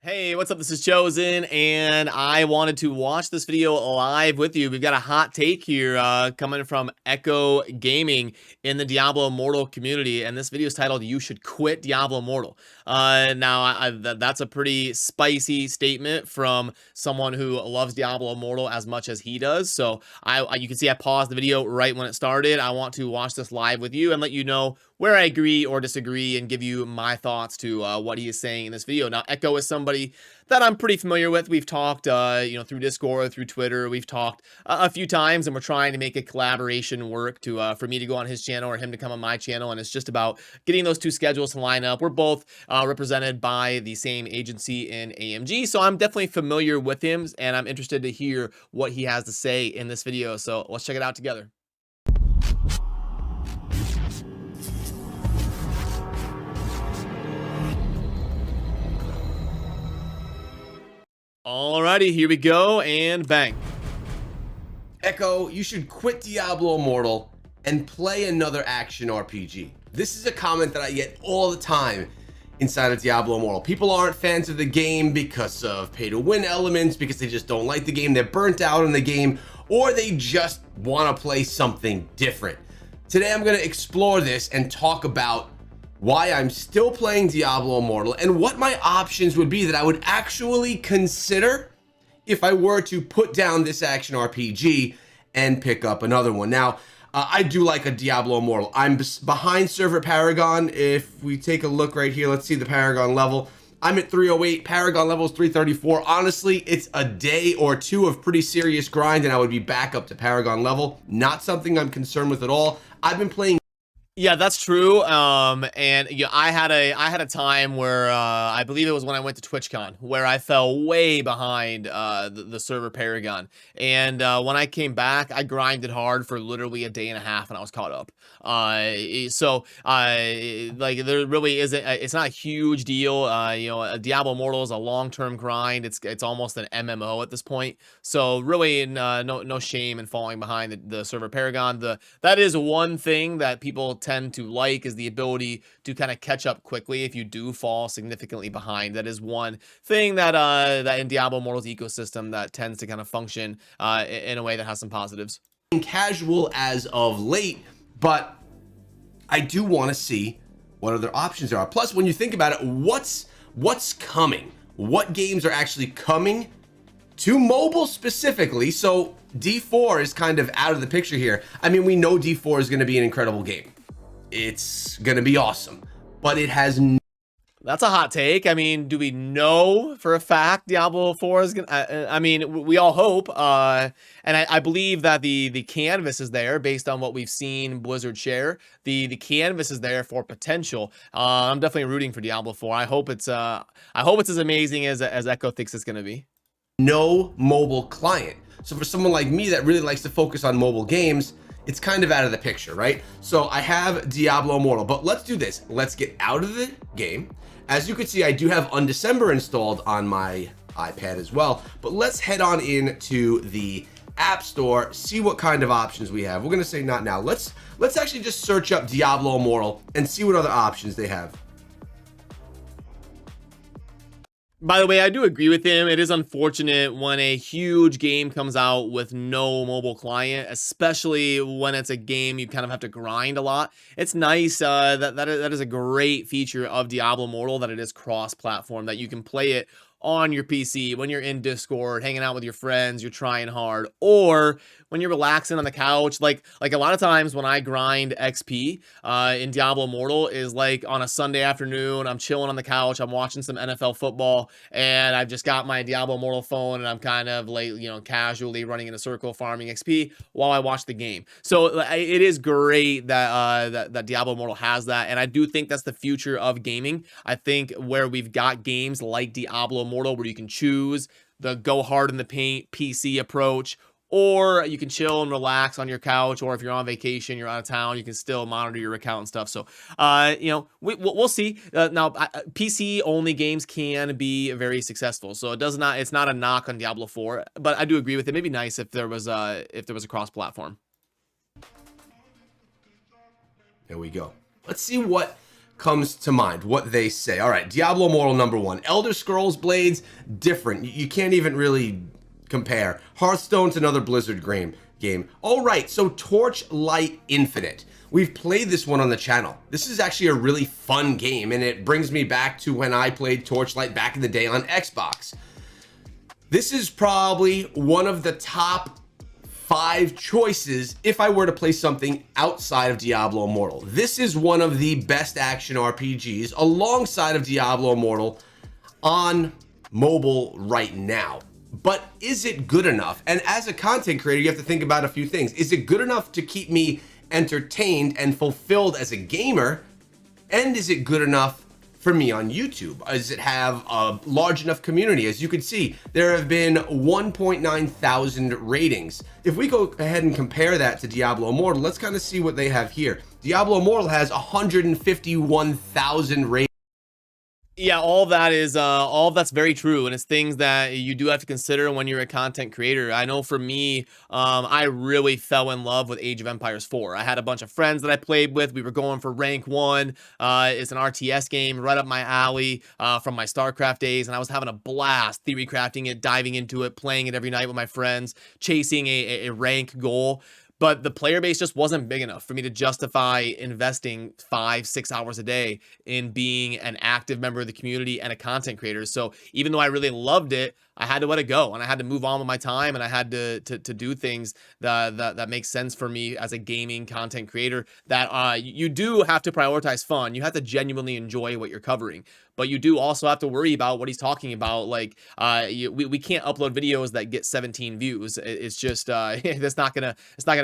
Hey, what's up? This is ChoseN, and I wanted to watch this video live with you. We've got a hot take here coming from Echo Gaming in the Diablo Immortal community, and this video is titled, "You Should Quit Diablo Immortal." Now, that's a pretty spicy statement from someone who loves Diablo Immortal as much as he does, so you can see I paused the video right when it started. I want to watch this live with you and let you know where I agree or disagree and give you my thoughts to what he is saying in this video. Now, Echo is somebody that I'm pretty familiar with. We've talked, through Discord, through Twitter. We've talked a few times, and we're trying to make a collaboration work to for me to go on his channel or him to come on my channel. And it's just about getting those two schedules to line up. We're both represented by the same agency in AMG, so I'm definitely familiar with him, and I'm interested to hear what he has to say in this video. So let's check it out together. Alrighty, here we go, and bang. Echo, you should quit Diablo Immortal and play another action RPG. This is a comment that I get all the time inside of Diablo Immortal. People aren't fans of the game because of pay-to-win elements, because they just don't like the game, they're burnt out on the game, or they just want to play something different. Today I'm going to explore this and talk about why I'm still playing Diablo Immortal and what my options would be that I would actually consider if I were to put down this action RPG and pick up another one. Now, I do like a Diablo Immortal. I'm behind server Paragon. If we take a look right here, let's see the Paragon level. I'm at 308, Paragon level is 334. Honestly, it's a day or two of pretty serious grind and I would be back up to Paragon level. Not something I'm concerned with at all. I've been playing. Yeah, that's true. And I had a time where I believe it was when I went to TwitchCon where I fell way behind the server Paragon. And when I came back, I grinded hard for literally a day and a half, and I was caught up. Like there really isn't. It's not a huge deal. A Diablo Immortal is a long-term grind. It's almost an MMO at this point. So really, no shame in falling behind the server Paragon. That is one thing that people tend to like, is the ability to kind of catch up quickly if you do fall significantly behind. That is one thing that that in Diablo Immortal's ecosystem that tends to kind of function in a way that has some positives. Casual as of late, but I do want to see what other options there are. Plus, when you think about it, what's coming? What games are actually coming to mobile specifically? So D4 is kind of out of the picture here. I mean, we know D4 is going to be an incredible game. It's going to be awesome, but it has That's a hot take. I mean, do we know for a fact Diablo 4 is gonna? I mean, we all hope, and I believe that the canvas is there based on what we've seen Blizzard share. The canvas is there for potential. I'm definitely rooting for Diablo 4. I hope it's as amazing as Echo thinks it's gonna be. no mobile client. So for someone like me that really likes to focus on mobile games, it's kind of out of the picture, right? So I have Diablo Immortal, but let's do this. Let's get out of the game. As you can see, I do have Undecember installed on my iPad as well, but let's head on into the App Store, see what kind of options we have. We're gonna say not now. Let's actually just search up Diablo Immortal and see what other options they have. By the way, I do agree with him. It is unfortunate when a huge game comes out with no mobile client, especially when it's a game you kind of have to grind a lot. It's nice that is a great feature of Diablo Immortal, that it is cross-platform, that you can play it on your PC when you're in Discord, hanging out with your friends, you're trying hard, or when you're relaxing on the couch. Like a lot of times when I grind XP in Diablo Immortal is like on a Sunday afternoon, I'm chilling on the couch, I'm watching some NFL football, and I've just got my Diablo Immortal phone, and I'm kind of like, casually running in a circle, farming XP while I watch the game. So it is great that that Diablo Immortal has that, and I do think that's the future of gaming. I think where we've got games like Diablo Immortal where you can choose the go hard in the paint PC approach, or you can chill and relax on your couch, or if you're on vacation, you're out of town, you can still monitor your account and stuff. So we'll see. Now PC only games can be very successful, so it's not a knock on Diablo 4, but I do agree with it. It'd be nice if there was a cross platform. There we go. Let's see what comes to mind, what they say. All right, Diablo Immortal #1. Elder Scrolls Blades, different. You can't even really compare. Hearthstone's another Blizzard game. All right, so Torchlight Infinite. We've played this one on the channel. This is actually a really fun game, and it brings me back to when I played Torchlight back in the day on Xbox. This is probably one of the top 5 choices if I were to play something outside of Diablo Immortal. This is one of the best action RPGs alongside of Diablo Immortal on mobile right now. But is it good enough? And as a content creator, you have to think about a few things. Is it good enough to keep me entertained and fulfilled as a gamer? And is it good enough for me on YouTube? Does it have a large enough community? As you can see, there have been 1.9 thousand ratings. If we go ahead and compare that to Diablo Immortal, let's kind of see what they have here. Diablo Immortal has 151,000 ratings. Yeah, all that's very true, and it's things that you do have to consider when you're a content creator. I know for me, I really fell in love with Age of Empires 4. I had a bunch of friends that I played with. We were going for rank 1. It's an RTS game right up my alley from my StarCraft days, and I was having a blast theory crafting it, diving into it, playing it every night with my friends, chasing a rank goal. But the player base just wasn't big enough for me to justify investing 5-6 hours a day in being an active member of the community and a content creator. So even though I really loved it, I had to let it go, and I had to move on with my time, and I had to do things that make sense for me as a gaming content creator. That you do have to prioritize fun. You have to genuinely enjoy what you're covering, but you do also have to worry about what he's talking about. Like we can't upload videos that get 17 views. It's just it's not gonna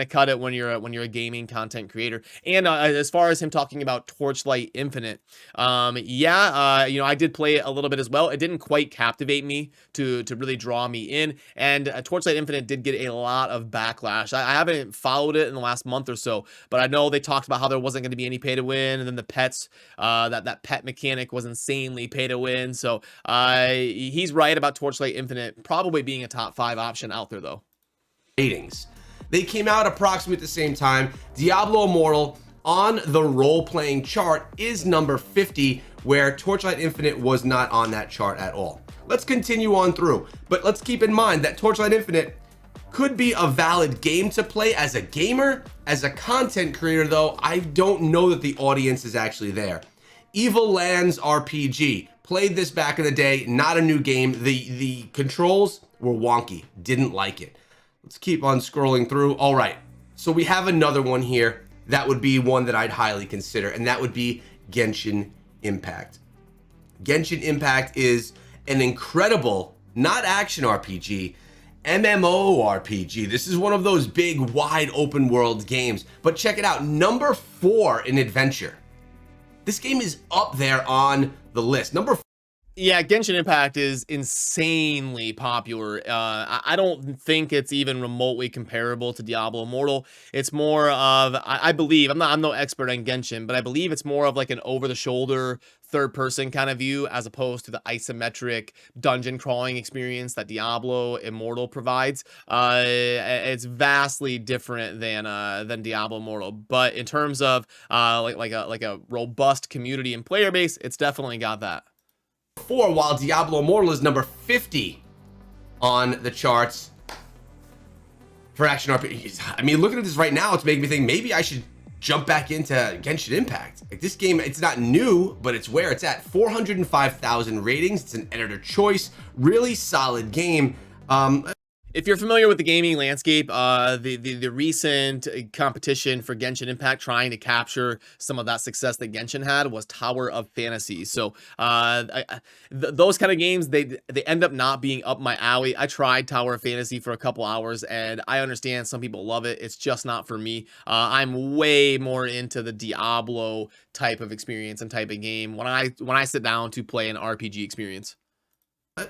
cut it when you're a gaming content creator. And as far as him talking about Torchlight Infinite, I did play it a little bit as well. It didn't quite captivate me to really draw me in, and Torchlight Infinite did get a lot of backlash. I haven't followed it in the last month or so, but I know they talked about how there wasn't going to be any pay to win, and then the pets, that pet mechanic was insanely pay to win. So he's right about Torchlight Infinite probably being a top 5 option out there though. Ratings. They came out approximately at the same time. Diablo Immortal on the role-playing chart is number 50, where Torchlight Infinite was not on that chart at all. Let's continue on through, but let's keep in mind that Torchlight Infinite could be a valid game to play as a gamer. As a content creator though, I don't know that the audience is actually there. Evil Lands RPG, played this back in the day, not a new game. The controls were wonky, didn't like it. Let's keep on scrolling through. All right, so we have another one here that would be one that I'd highly consider, and that would be Genshin Impact. Genshin Impact is an incredible, not action RPG, MMO RPG. This is one of those big, wide open world games. But check it out, number 4 in adventure. This game is up there on the list. Number 4. Yeah, Genshin Impact is insanely popular. I don't think it's even remotely comparable to Diablo Immortal. It's more of, I believe, I'm no expert on Genshin, but I believe it's more of like an over-the-shoulder, third-person kind of view, as opposed to the isometric dungeon crawling experience that Diablo Immortal provides. It's vastly different than Diablo Immortal, but in terms of like a robust community and player base, it's definitely got that. 4, while Diablo Immortal is number 50 on the charts for action RPGs. I mean, looking at this right now, it's making me think maybe I should jump back into Genshin Impact. Like, this game, it's not new, but it's where it's at. 405,000 ratings. It's an editor choice. Really solid game. If you're familiar with the gaming landscape, the recent competition for Genshin Impact trying to capture some of that success that Genshin had was Tower of Fantasy. So those kind of games, they end up not being up my alley. I tried Tower of Fantasy for a couple hours, and I understand some people love it. It's just not for me. I'm way more into the Diablo type of experience and type of game when I sit down to play an RPG experience.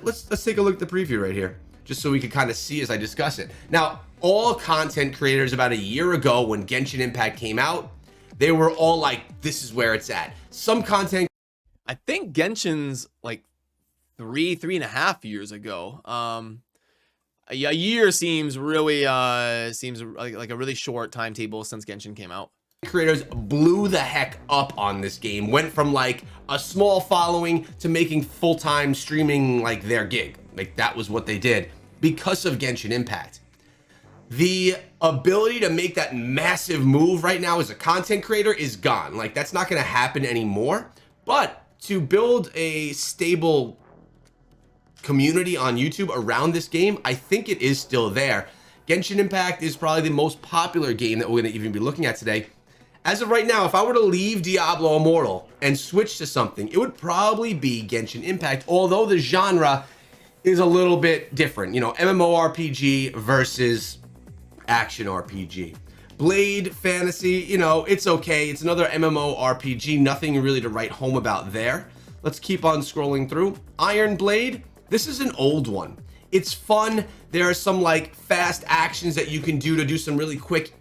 Let's take a look at the preview right here, just so we can kind of see as I discuss it. Now, all content creators about a year ago when Genshin Impact came out, they were all like, this is where it's at. Some content... I think Genshin's like 3.5 years ago. A year seems really, seems like a really short timetable since Genshin came out. creators blew the heck up on this game, went from like a small following to making full-time streaming like their gig. Like that was what they did because of Genshin Impact. The ability to make that massive move right now as a content creator is gone. Like that's not going to happen anymore. But to build a stable community on YouTube around this game, I think it is still there. Genshin Impact is probably the most popular game that we're going to even be looking at today. As of right now, if I were to leave Diablo Immortal and switch to something, it would probably be Genshin Impact, although the genre is a little bit different. You know, MMORPG versus action RPG. Blade fantasy, you know, it's okay. It's another MMORPG, nothing really to write home about there. Let's keep on scrolling through. Iron Blade, this is an old one. It's fun. There are some like fast actions that you can do to do some really quick,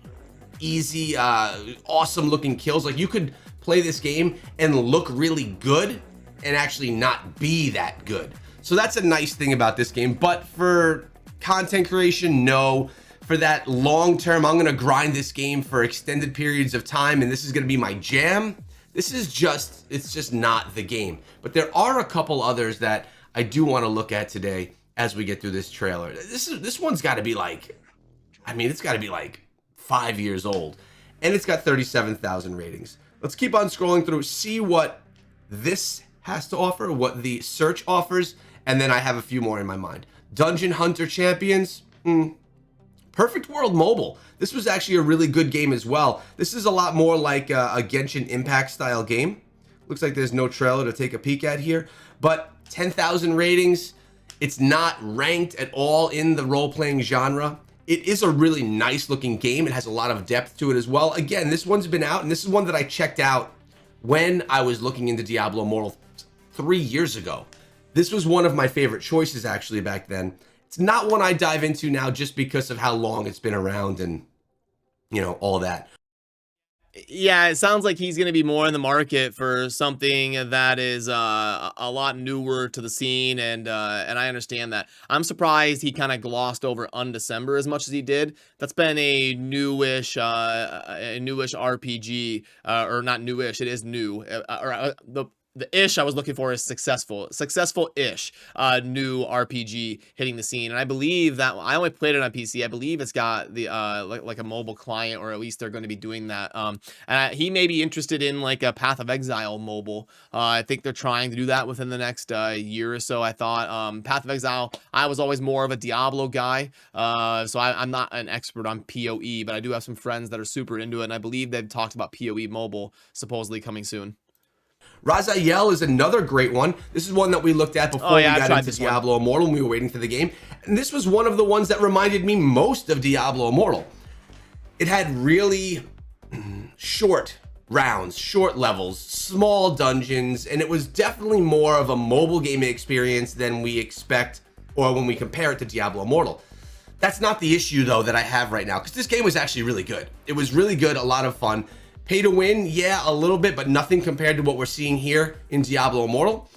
easy, awesome looking kills. Like you could play this game and look really good and actually not be that good. So that's a nice thing about this game. But for content creation, no. For that long term, I'm gonna grind this game for extended periods of time and this is gonna be my jam. This is just, it's just not the game. But there are a couple others that I do want to look at today as we get through this trailer. This one's got to be like, I mean, it's got to be like 5 years old, and it's got 37,000 ratings. Let's keep on scrolling through, see what this has to offer, what the search offers, and then I have a few more in my mind. Dungeon Hunter Champions, Perfect World Mobile. This was actually a really good game as well. This is a lot more like a Genshin Impact style game. Looks like there's no trailer to take a peek at here, but 10,000 ratings. It's not ranked at all in the role-playing genre. It is a really nice looking game. It has a lot of depth to it as well. Again, this one's been out, and this is one that I checked out when I was looking into Diablo Immortal 3 years ago. This was one of my favorite choices actually back then. It's not one I dive into now just because of how long it's been around and, you know, all that. Yeah, it sounds like he's going to be more in the market for something that is a lot newer to the scene, and I understand that. I'm surprised he kind of glossed over Undecember as much as he did. That's been a newish RPG, or not newish. It is new. The ish I was looking for is successful-ish new RPG hitting the scene. And I believe that I only played it on PC. I believe it's got the like a mobile client, or at least they're going to be doing that. And he may be interested in like a Path of Exile mobile. I think they're trying to do that within the next year or so. I thought Path of Exile, I was always more of a Diablo guy. So I'm not an expert on PoE, but I do have some friends that are super into it. And I believe they've talked about PoE mobile supposedly coming soon. Raziel is another great one. This is one that we looked at before we got into Diablo Immortal when we were waiting for the game. And this was one of the ones that reminded me most of Diablo Immortal. It had really short rounds, short levels, small dungeons, and it was definitely more of a mobile gaming experience than we expect, or when we compare it to Diablo Immortal. That's not the issue though that I have right now, because this game was actually really good. It was really good, a lot of fun. Pay to win, yeah, a little bit, but nothing compared to what we're seeing here in Diablo Immortal.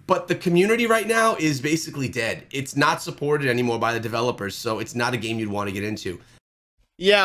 But the community right now is basically dead. It's not supported anymore by the developers, so it's not a game you'd want to get into. Yeah,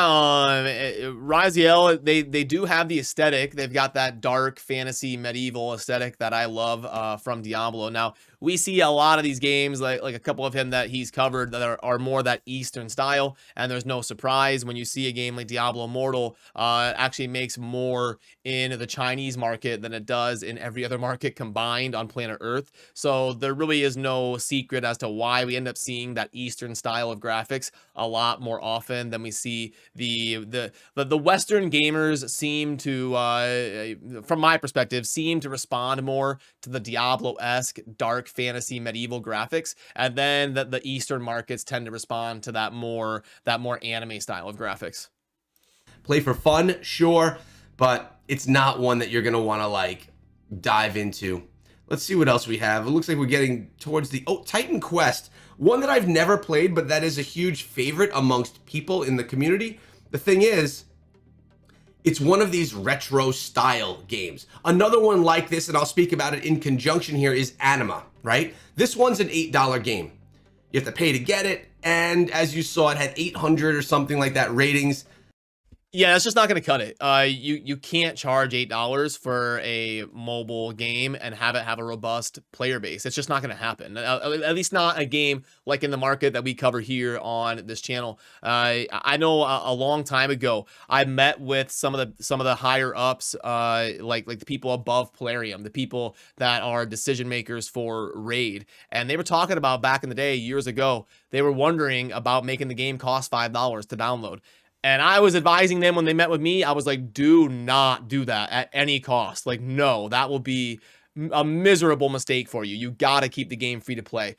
Raziel, they do have the aesthetic. They've got that dark fantasy medieval aesthetic that I love from Diablo. Now, we see a lot of these games, like a couple of him that he's covered, that are more that Eastern style, and there's no surprise when you see a game like Diablo Immortal. It actually makes more in the Chinese market than it does in every other market combined on planet Earth. So there really is no secret as to why we end up seeing that Eastern style of graphics a lot more often than we see the Western gamers seem to, from my perspective, seem to respond more to the Diablo-esque dark fantasy medieval graphics, and then the Eastern markets tend to respond to that more anime style of graphics. Play for fun, sure, but it's not one that you're gonna want to like dive into. Let's see what else we have. It looks like we're getting towards the Titan Quest, one that I've never played, but that is a huge favorite amongst people in the community. The thing is, it's one of these retro style games. Another one like this, and I'll speak about it in conjunction here, is Anima, right? This one's an $8 game. You have to pay to get it, and as you saw, it had 800 or something like that ratings. Yeah, that's just not going to cut it. You can't charge $8 for a mobile game and have it have a robust player base. It's just not going to happen. At least not a game like in the market that we cover here on this channel. I know a long time ago I met with some of the higher ups, like the people above Plarium, the people that are decision makers for Raid, and they were talking about back in the day, years ago, they were wondering about making the game cost $5 to download. And I was advising them when they met with me, I was like, do not do that at any cost. Like, no, that will be a miserable mistake for you. You got to keep the game free to play.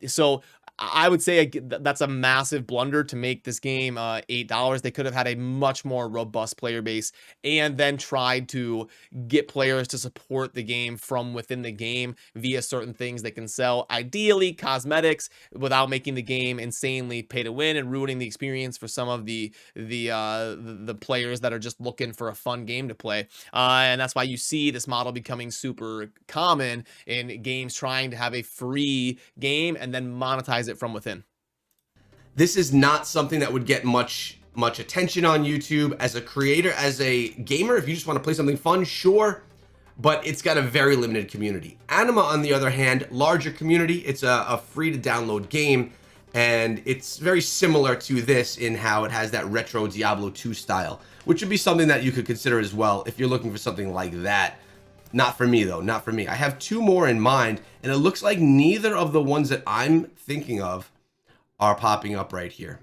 So I would say that's a massive blunder to make this game $8. They could have had a much more robust player base and then tried to get players to support the game from within the game via certain things they can sell. Ideally, cosmetics, without making the game insanely pay to win and ruining the experience for some of the players that are just looking for a fun game to play. And that's why you see this model becoming super common in games trying to have a free game and then monetize it from within. This is not something that would get much attention on YouTube. As a creator, as a gamer, if you just want to play something fun, sure, but it's got a very limited community. Anima, on the other hand, larger community. It's a free to download game, and it's very similar to this in how it has that retro Diablo 2 style, which would be something that you could consider as well if you're looking for something like that. Not for me, though. Not for me. I have two more in mind, and it looks like neither of the ones that I'm thinking of are popping up right here.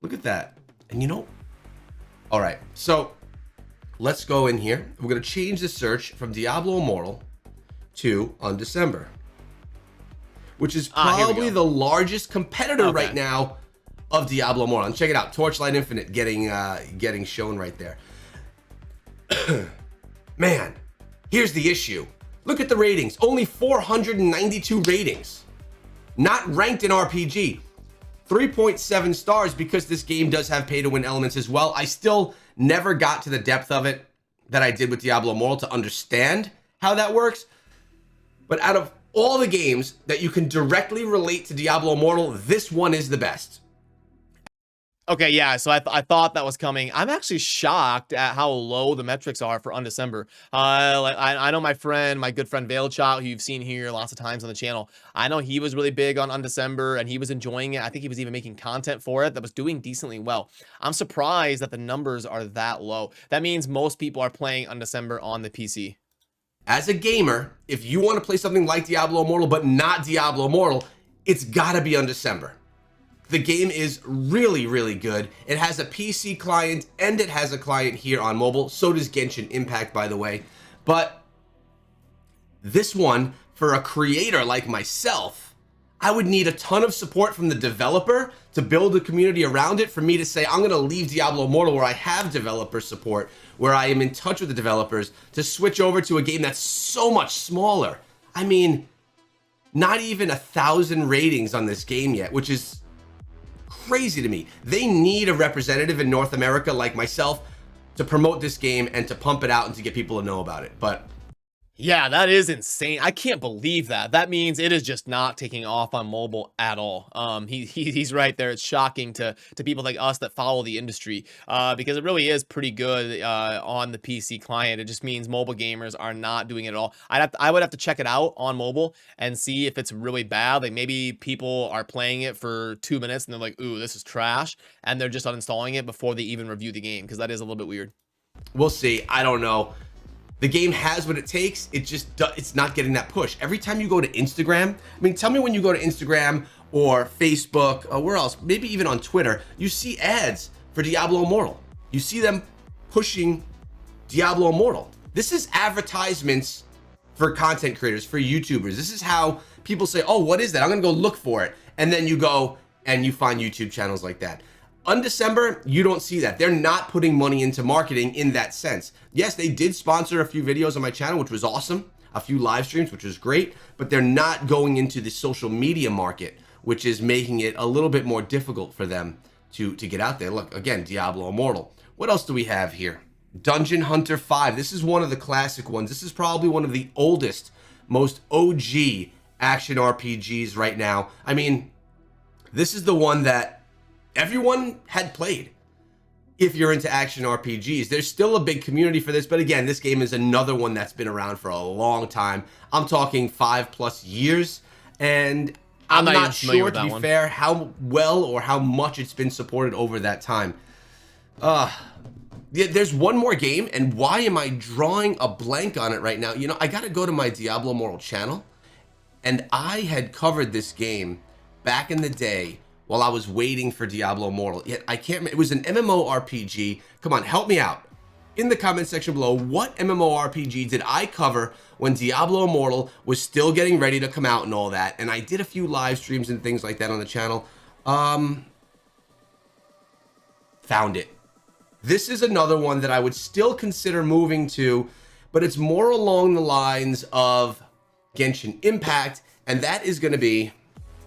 Look at that. And you know, all right, so let's go in here. We're going to change the search from Diablo Immortal to Undecember, which is probably the largest competitor right now of Diablo Immortal. And check it out. Torchlight Infinite getting shown right there. Man, here's the issue. Look at the ratings. Only 492 ratings. Not ranked in RPG. 3.7 stars because this game does have pay-to-win elements as well. I still never got to the depth of it that I did with Diablo Immortal to understand how that works. But out of all the games that you can directly relate to Diablo Immortal, this one is the best. Okay, yeah, so I thought that was coming. I'm actually shocked at how low the metrics are for Undecember. I know my good friend Veilshot, who you've seen here lots of times on the channel. I know he was really big on Undecember, and he was enjoying it. I think he was even making content for it that was doing decently well. I'm surprised that the numbers are that low. That means most people are playing Undecember on the PC. As a gamer, if you want to play something like Diablo Immortal, but not Diablo Immortal, it's gotta be Undecember. The game is really, really good. It has a PC client and it has a client here on mobile. So does Genshin Impact, by the way. But this one, for a creator like myself, I would need a ton of support from the developer to build a community around it for me to say, I'm going to leave Diablo Immortal where I have developer support, where I am in touch with the developers, to switch over to a game that's so much smaller. I mean, not even 1,000 ratings on this game yet, which is crazy to me. They need a representative in North America like myself to promote this game and to pump it out and to get people to know about it. But yeah, that is insane. I can't believe that. That means it is just not taking off on mobile at all. He's right there. It's shocking to people like us that follow the industry, because it really is pretty good on the PC client. It just means mobile gamers are not doing it at all. I would have to check it out on mobile and see if it's really bad. Like maybe people are playing it for 2 minutes and they're like, "Ooh, this is trash," and they're just uninstalling it before they even review the game, because that is a little bit weird. We'll see. I don't know. The game has what it takes. It's not getting that push. Every time you go to Instagram, I mean, tell me when you go to Instagram or Facebook or where else, maybe even on Twitter, you see ads for Diablo Immortal. You see them pushing Diablo Immortal. This is advertisements for content creators, for YouTubers. This is how people say, oh, what is that? I'm gonna go look for it. And then you go and you find YouTube channels like that. Undecember, you don't see that. They're not putting money into marketing in that sense. Yes, they did sponsor a few videos on my channel, which was awesome, a few live streams, which was great, but they're not going into the social media market, which is making it a little bit more difficult for them to get out there. Look, again, Diablo Immortal. What else do we have here? Dungeon Hunter 5. This is one of the classic ones. This is probably one of the oldest, most OG action RPGs right now. I mean, this is the one that everyone had played. if you're into action RPGs. There's still a big community for this, but again, this game is another one that's been around for a long time. I'm talking 5+ years, and I'm not sure, to be fair, how well or how much it's been supported over that time. There's one more game, and why am I drawing a blank on it right now? You know, I gotta go to my Diablo Immortal channel, and I had covered this game back in the day while I was waiting for Diablo Immortal. Yet I can't remember. It was an MMORPG. Come on, help me out. In the comment section below, what MMORPG did I cover when Diablo Immortal was still getting ready to come out and all that? And I did a few live streams and things like that on the channel. Found it. This is another one that I would still consider moving to, but it's more along the lines of Genshin Impact, and that is going to be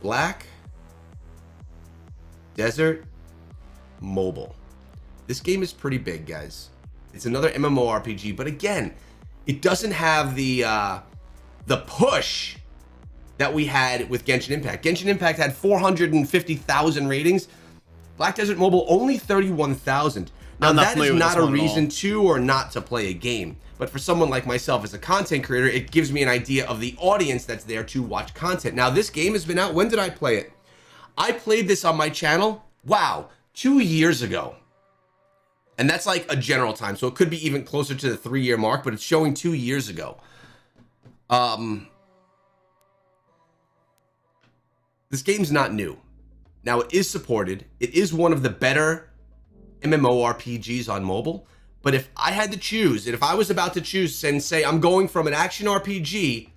Black Desert Mobile. This game is pretty big, guys. It's another MMORPG, but again, it doesn't have the push that we had with Genshin Impact. Genshin Impact had 450,000 ratings. Black Desert Mobile only 31,000. Now that is not a reason to or not to play a game, but for someone like myself as a content creator, it gives me an idea of the audience that's there to watch content. Now this game has been out. When did I play it? I played this on my channel, wow, 2 years ago. And that's like a general time, so it could be even closer to the 3-year mark, but it's showing 2 years ago. This game's not new. Now, it is supported. It is one of the better MMORPGs on mobile. But if I had to choose, and if I was about to choose and say I'm going from an action RPG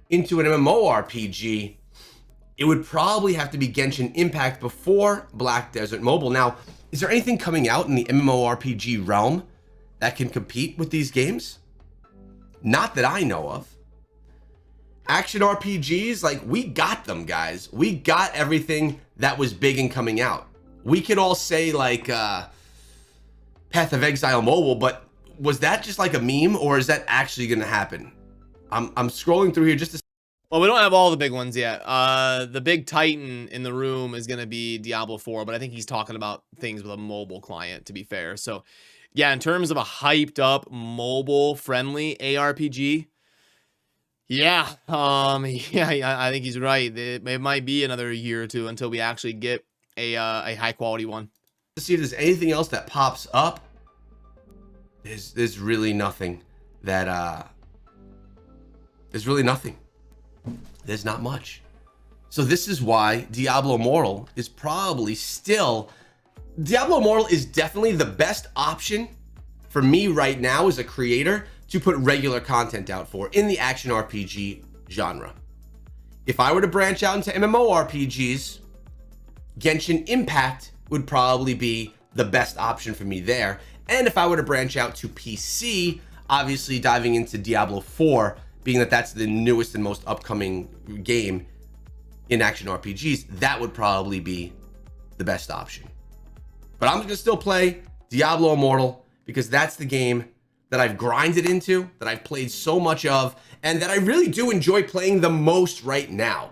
into an MMORPG, it would probably have to be Genshin Impact before Black Desert Mobile. Now, is there anything coming out in the MMORPG realm that can compete with these games? Not that I know of. Action RPGs, like, we got them, guys. We got everything that was big and coming out. We could all say, like, Path of Exile Mobile, but was that just like a meme, or is that actually going to happen? I'm scrolling through here just to... Well, we don't have all the big ones yet. The big titan in the room is going to be Diablo 4, but I think he's talking about things with a mobile client, to be fair. So, yeah, in terms of a hyped up, mobile-friendly ARPG, yeah, I think he's right. It might be another year or two until we actually get a high-quality one. To see if there's anything else that pops up. There's really nothing that... There's really nothing. There's not much. So this is why Diablo Immortal is probably still... Diablo Immortal is definitely the best option for me right now as a creator to put regular content out for in the action RPG genre. If I were to branch out into MMORPGs, Genshin Impact would probably be the best option for me there. And if I were to branch out to PC, obviously diving into Diablo 4, being that that's the newest and most upcoming game in action RPGs, that would probably be the best option. But I'm gonna still play Diablo Immortal because that's the game that I've grinded into, that I've played so much of, and that I really do enjoy playing the most right now.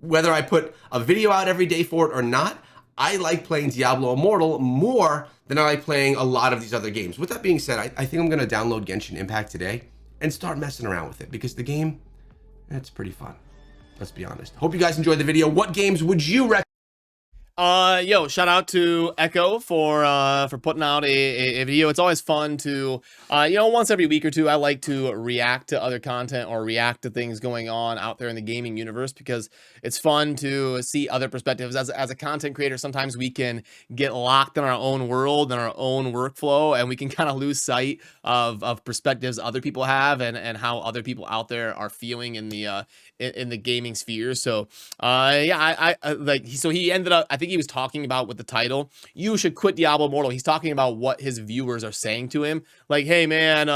Whether I put a video out every day for it or not, I like playing Diablo Immortal more than I like playing a lot of these other games. With that being said, I think I'm gonna download Genshin Impact today and start messing around with it because the game, it's pretty fun. Let's be honest. Hope you guys enjoyed the video. What games would you recommend? Yo, shout out to Echo for putting out a video. It's always fun to, you know, once every week or two, I like to react to other content or react to things going on out there in the gaming universe because it's fun to see other perspectives. As a content creator, sometimes we can get locked in our own world and our own workflow, and we can kind of lose sight of perspectives other people have and how other people out there are feeling in the gaming sphere. So, yeah, so he ended up, I think he was talking about with the title, you should quit Diablo Immortal. He's talking about what his viewers are saying to him. Like, hey man,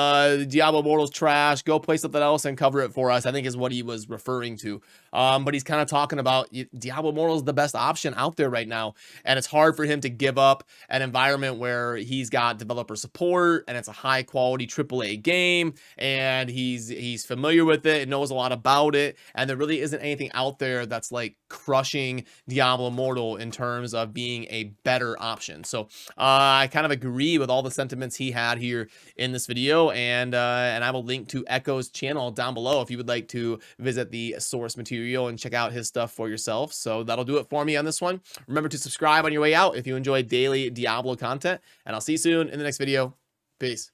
Diablo Immortal's trash. Go play something else and cover it for us, I think is what he was referring to. But he's kind of talking about Diablo Immortal is the best option out there right now, and it's hard for him to give up an environment where he's got developer support and it's a high quality AAA game, and he's familiar with it and knows a lot about it, and there really isn't anything out there that's like crushing Diablo Immortal in terms of being a better option. So I kind of agree with all the sentiments he had here in this video, and I will link to Echo's channel down below if you would like to visit the source material and check out his stuff for yourself. So that'll do it for me on this one. Remember to subscribe on your way out if you enjoy daily Diablo content, and I'll see you soon in the next video. Peace.